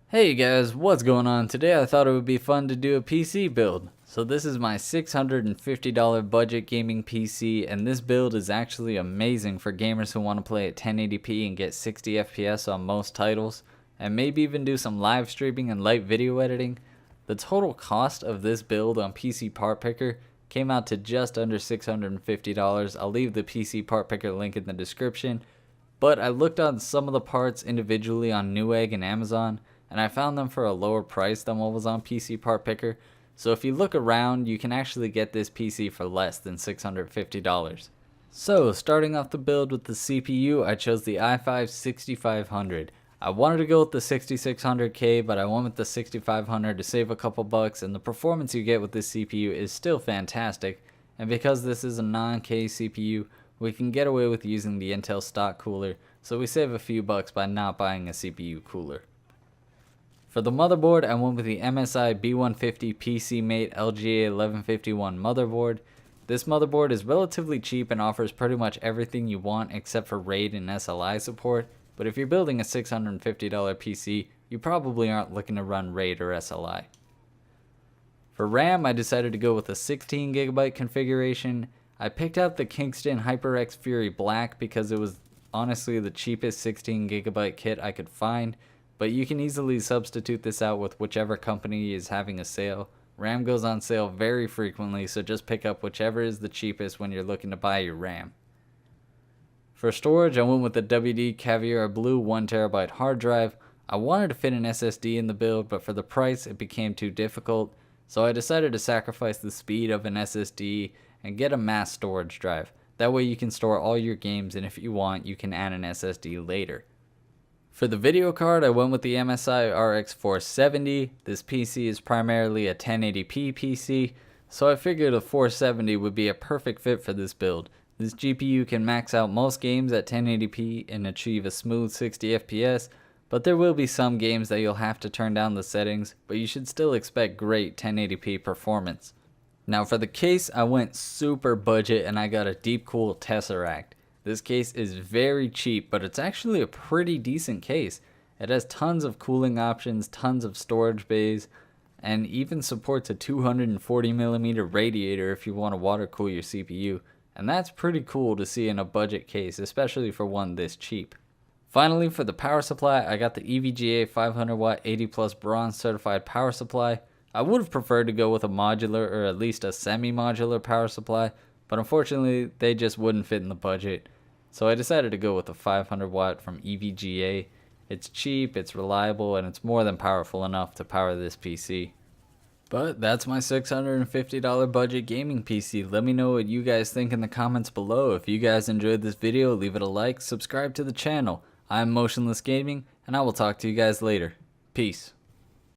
Hey guys, what's going on? Today I thought it would be fun to do a PC build. So this is my $650 budget gaming PC, and this build is actually amazing for gamers who want to play at 1080p and get 60 FPS on most titles, and maybe even do some live streaming and light video editing. The total cost of this build on PC Part Picker came out to just under $650. I'll leave the PC Part Picker link in the description, but I looked on some of the parts individually on Newegg and Amazon, and I found them for a lower price than what was on PC Part Picker. So if you look around, you can actually get this PC for less than $650. So starting off the build with the CPU, I chose the i5-6500. I wanted to go with the 6600K, but I went with the 6500 to save a couple bucks, and the performance you get with this CPU is still fantastic. And because this is a non-K CPU, we can get away with using the Intel stock cooler, so we save a few bucks by not buying a CPU cooler. For the motherboard, I went with the MSI B150 PCMate LGA 1151 motherboard. This motherboard is relatively cheap and offers pretty much everything you want except for RAID and SLI support, but if you're building a $650 PC, you probably aren't looking to run RAID or SLI. For RAM, I decided to go with a 16GB configuration. I picked out the Kingston HyperX Fury Black because it was honestly the cheapest 16GB kit I could find, but you can easily substitute this out with whichever company is having a sale. RAM goes on sale very frequently, so just pick up whichever is the cheapest when you're looking to buy your RAM. For storage, I went with the WD Caviar Blue 1TB hard drive. I wanted to fit an SSD in the build, but for the price it became too difficult, so I decided to sacrifice the speed of an SSD and get a mass storage drive. That way you can store all your games, and if you want, you can add an SSD later. For the video card, I went with the MSI RX 470. This PC is primarily a 1080p PC, so I figured a 470 would be a perfect fit for this build. This GPU can max out most games at 1080p and achieve a smooth 60 FPS, but there will be some games that you'll have to turn down the settings, but you should still expect great 1080p performance. Now for the case, I went super budget and I got a Deepcool Tesseract. This case is very cheap, but it's actually a pretty decent case. It has tons of cooling options, tons of storage bays, and even supports a 240mm radiator if you want to water cool your CPU. And that's pretty cool to see in a budget case, especially for one this cheap. Finally, for the power supply, I got the EVGA 500W 80 plus bronze certified power supply. I would have preferred to go with a modular or at least a semi-modular power supply, but unfortunately they just wouldn't fit in the budget. So I decided to go with a 500W from EVGA. It's cheap, it's reliable, and it's more than powerful enough to power this PC. But that's my $650 budget gaming PC. Let me know what you guys think in the comments below. If you guys enjoyed this video, leave it a like, subscribe to the channel. I'm Motionless Gaming, and I will talk to you guys later. Peace.